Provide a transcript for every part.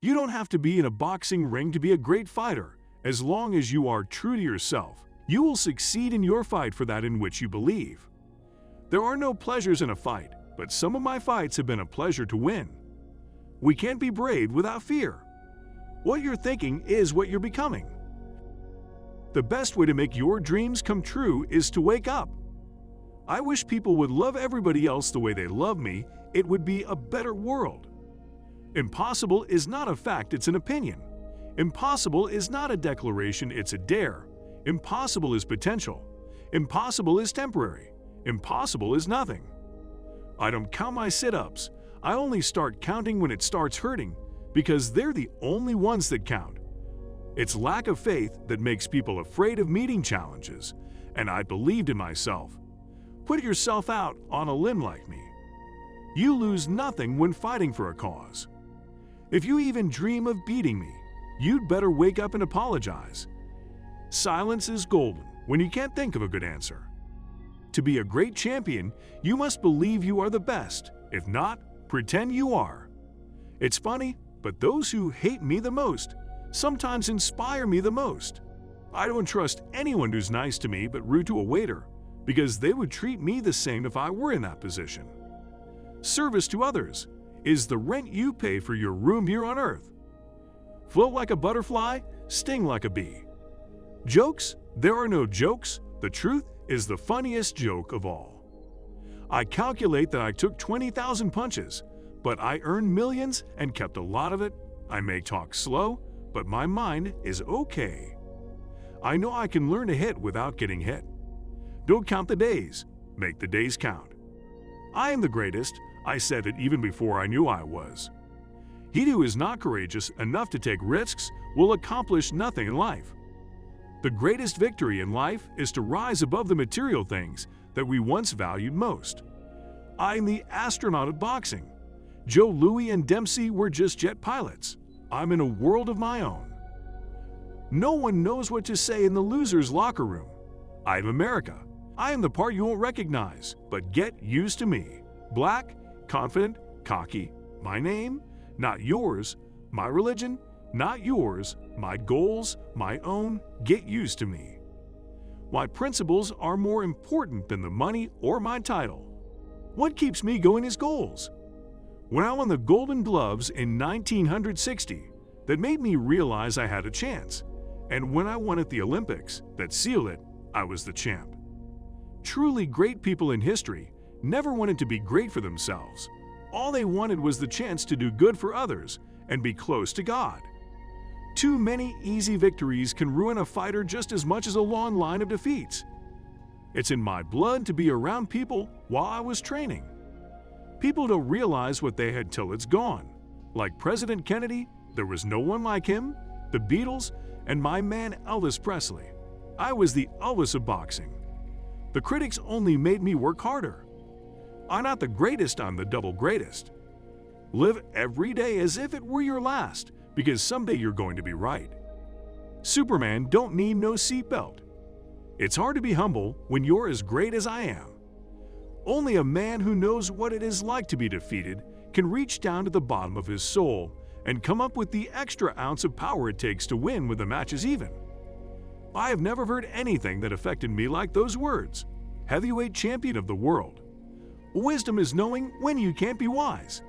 You don't have to be in a boxing ring to be a great fighter. As long as you are true to yourself, you will succeed in your fight for that in which you believe. There are no pleasures in a fight, but some of my fights have been a pleasure to win. We can't be brave without fear. What you're thinking is what you're becoming. The best way to make your dreams come true is to wake up. I wish people would love everybody else the way they love me. It would be a better world. Impossible is not a fact, it's an opinion. Impossible is not a declaration, it's a dare. Impossible is potential. Impossible is temporary. Impossible is nothing. I don't count my sit-ups. I only start counting when it starts hurting, because they're the only ones that count. It's lack of faith that makes people afraid of meeting challenges, and I believed in myself. Put yourself out on a limb like me. You lose nothing when fighting for a cause. If you even dream of beating me, you'd better wake up and apologize. Silence is golden when you can't think of a good answer. To be a great champion, you must believe you are the best. If not, pretend you are. It's funny, but those who hate me the most sometimes inspire me the most. I don't trust anyone who's nice to me but rude to a waiter, because they would treat me the same if I were in that position. Service to others is the rent you pay for your room here on earth. Float like a butterfly, sting like a bee. Jokes? There are no jokes. The truth is the funniest joke of all. I calculate that I took 20,000 punches, but I earned millions and kept a lot of it. I may talk slow, but my mind is okay. I know I can learn to hit without getting hit. Don't count the days, make the days count. I am the greatest. I said it even before I knew I was. He who is not courageous enough to take risks will accomplish nothing in life. The greatest victory in life is to rise above the material things that we once valued most. I am the astronaut of boxing. Joe Louis and Dempsey were just jet pilots. I'm in a world of my own. No one knows what to say in the loser's locker room. I am America. I am the part you won't recognize, but get used to me. Black, confident, cocky. My name, not yours. My religion, not yours. My goals, my own. Get used to me. My principles are more important than the money or my title. What keeps me going is goals. When I won the Golden Gloves in 1960, that made me realize I had a chance. And when I won at the Olympics, that sealed it, I was the champ. Truly great people in history never wanted to be great for themselves. All they wanted was the chance to do good for others and be close to God. Too many easy victories can ruin a fighter just as much as a long line of defeats. It's in my blood to be around people while I was training. People don't realize what they had till it's gone. Like President Kennedy, there was no one like him, the Beatles, and my man Elvis Presley. I was the Elvis of boxing. The critics only made me work harder. I'm not the greatest, I'm the double greatest. Live every day as if it were your last, because someday you're going to be right. Superman don't need no seatbelt. It's hard to be humble when you're as great as I am. Only a man who knows what it is like to be defeated can reach down to the bottom of his soul and come up with the extra ounce of power it takes to win when the match is even. I have never heard anything that affected me like those words. Heavyweight champion of the world. Wisdom is knowing when you can't be wise.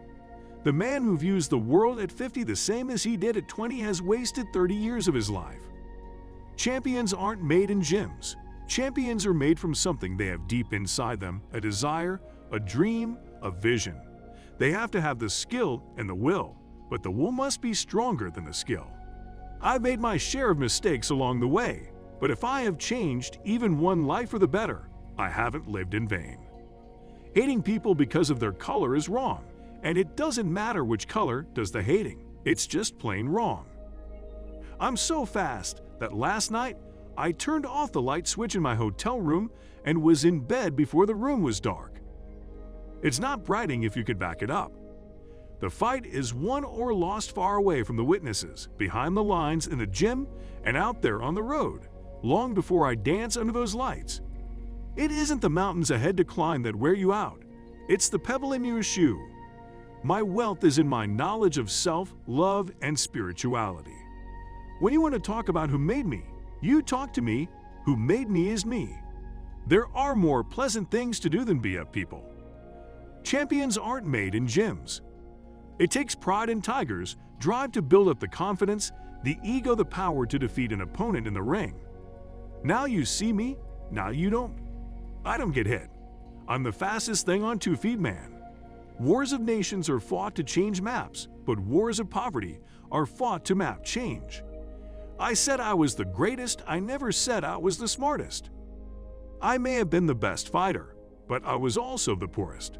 The man who views the world at 50 the same as he did at 20 has wasted 30 years of his life. Champions aren't made in gyms. Champions are made from something they have deep inside them, a desire, a dream, a vision. They have to have the skill and the will, but the will must be stronger than the skill. I've made my share of mistakes along the way, but if I have changed even one life for the better, I haven't lived in vain. Hating people because of their color is wrong, and it doesn't matter which color does the hating. It's just plain wrong. I'm so fast that last night I turned off the light switch in my hotel room and was in bed before the room was dark. It's not bragging if you could back it up. The fight is won or lost far away from the witnesses, behind the lines in the gym and out there on the road, long before I dance under those lights. It isn't the mountains ahead to climb that wear you out. It's the pebble in your shoe. My wealth is in my knowledge of self, love, and spirituality. When you want to talk about who made me, you talk to me. Who made me is me. There are more pleasant things to do than beat up people. Champions aren't made in gyms. It takes pride in tigers, drive to build up the confidence, the ego, the power to defeat an opponent in the ring. Now you see me, now you don't. I don't get hit. I'm the fastest thing on 2 feet, man. Wars of nations are fought to change maps, but wars of poverty are fought to map change. I said I was the greatest, I never said I was the smartest. I may have been the best fighter, but I was also the poorest.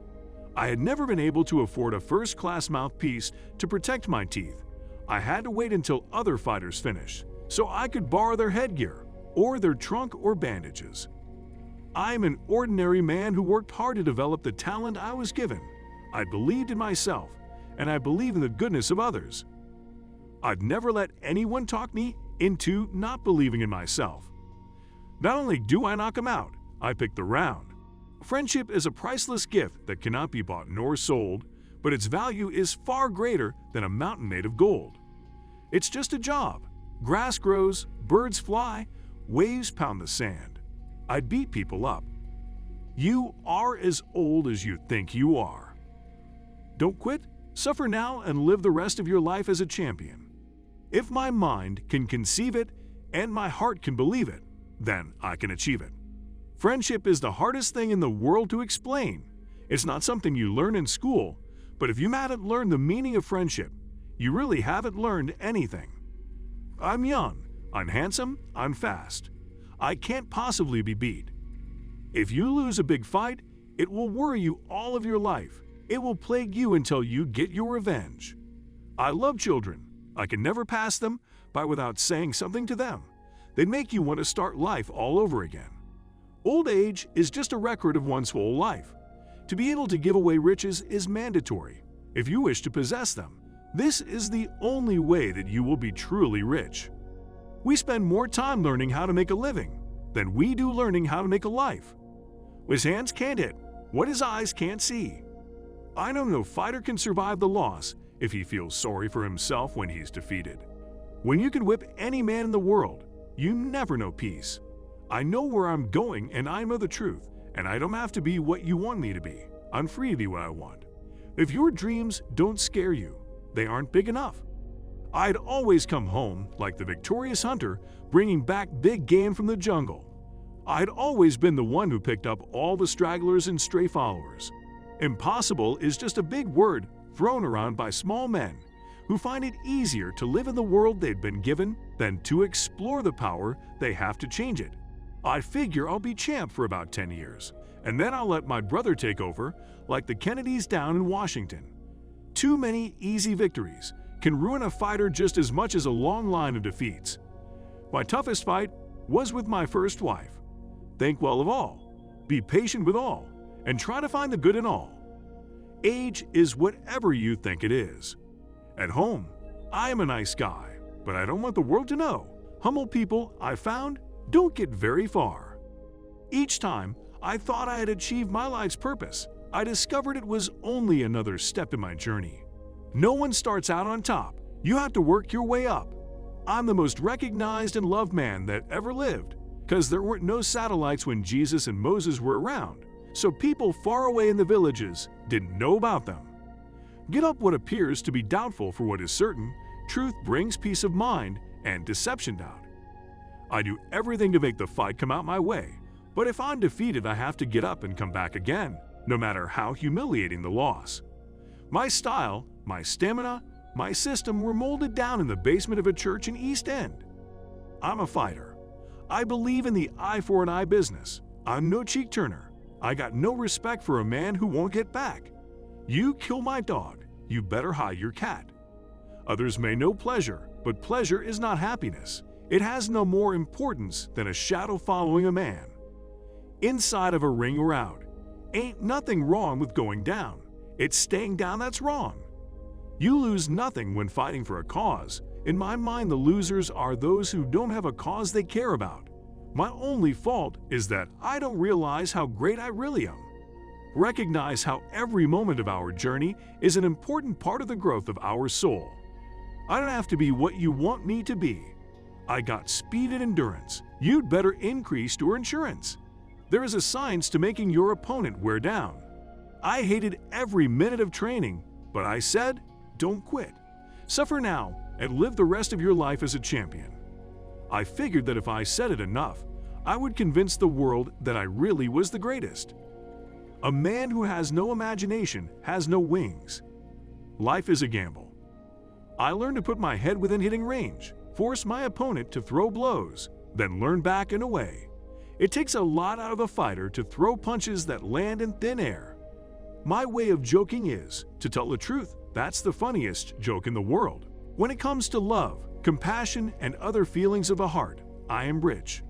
I had never been able to afford a first-class mouthpiece to protect my teeth. I had to wait until other fighters finished, so I could borrow their headgear, or their trunk or bandages. I am an ordinary man who worked hard to develop the talent I was given. I believed in myself, and I believe in the goodness of others. I've never let anyone talk me into not believing in myself. Not only do I knock them out, I pick the round. Friendship is a priceless gift that cannot be bought nor sold, but its value is far greater than a mountain made of gold. It's just a job. Grass grows, birds fly, waves pound the sand. I'd beat people up. You are as old as you think you are. Don't quit, suffer now, and live the rest of your life as a champion. If my mind can conceive it and my heart can believe it, then I can achieve it. Friendship is the hardest thing in the world to explain. It's not something you learn in school, but if you haven't learned the meaning of friendship, you really haven't learned anything. I'm young, I'm handsome, I'm fast. I can't possibly be beat. If you lose a big fight, it will worry you all of your life. It will plague you until you get your revenge. I love children. I can never pass them by without saying something to them. They make you want to start life all over again. Old age is just a record of one's whole life. To be able to give away riches is mandatory. If you wish to possess them, this is the only way that you will be truly rich. We spend more time learning how to make a living than we do learning how to make a life. What his hands can't hit, what his eyes can't see. I know no fighter can survive the loss if he feels sorry for himself when he's defeated. When you can whip any man in the world, you never know peace. I know where I'm going and I know the truth, and I don't have to be what you want me to be. I'm free to be what I want. If your dreams don't scare you, they aren't big enough. I'd always come home like the victorious hunter, bringing back big game from the jungle. I'd always been the one who picked up all the stragglers and stray followers. Impossible is just a big word thrown around by small men who find it easier to live in the world they've been given than to explore the power they have to change it. I figure I'll be champ for about 10 years, and then I'll let my brother take over like the Kennedys down in Washington. Too many easy victories can ruin a fighter just as much as a long line of defeats. My toughest fight was with my first wife. Think well of all, be patient with all, and try to find the good in all. Age is whatever you think it is. At home, I am a nice guy, but I don't want the world to know. Humble people, I found, don't get very far. Each time I thought I had achieved my life's purpose, I discovered it was only another step in my journey. No one starts out on top. You have to work your way up. I'm the most recognized and loved man that ever lived, because there weren't no satellites when Jesus and Moses were around, so people far away in the villages didn't know about them. Get up what appears to be doubtful for what is certain. Truth brings peace of mind and deception doubt. I do everything to make the fight come out my way, but if I'm defeated, I have to get up and come back again, no matter how humiliating the loss. My style, my stamina, my system were molded down in the basement of a church in East End. I'm a fighter. I believe in the eye for an eye business. I'm no cheek turner. I got no respect for a man who won't get back. You kill my dog, you better hide your cat. Others may know pleasure, but pleasure is not happiness. It has no more importance than a shadow following a man. Inside of a ring or out, ain't nothing wrong with going down. It's staying down that's wrong. You lose nothing when fighting for a cause. In my mind, the losers are those who don't have a cause they care about. My only fault is that I don't realize how great I really am. Recognize how every moment of our journey is an important part of the growth of our soul. I don't have to be what you want me to be. I got speed and endurance. You'd better increase your insurance. There is a science to making your opponent wear down. I hated every minute of training, but I said, don't quit. Suffer now and live the rest of your life as a champion. I figured that if I said it enough, I would convince the world that I really was the greatest. A man who has no imagination has no wings. Life is a gamble. I learned to put my head within hitting range, force my opponent to throw blows, then learn back and away. It takes a lot out of a fighter to throw punches that land in thin air. My way of joking is, to tell the truth, that's the funniest joke in the world. When it comes to love, compassion, and other feelings of the heart, I am rich.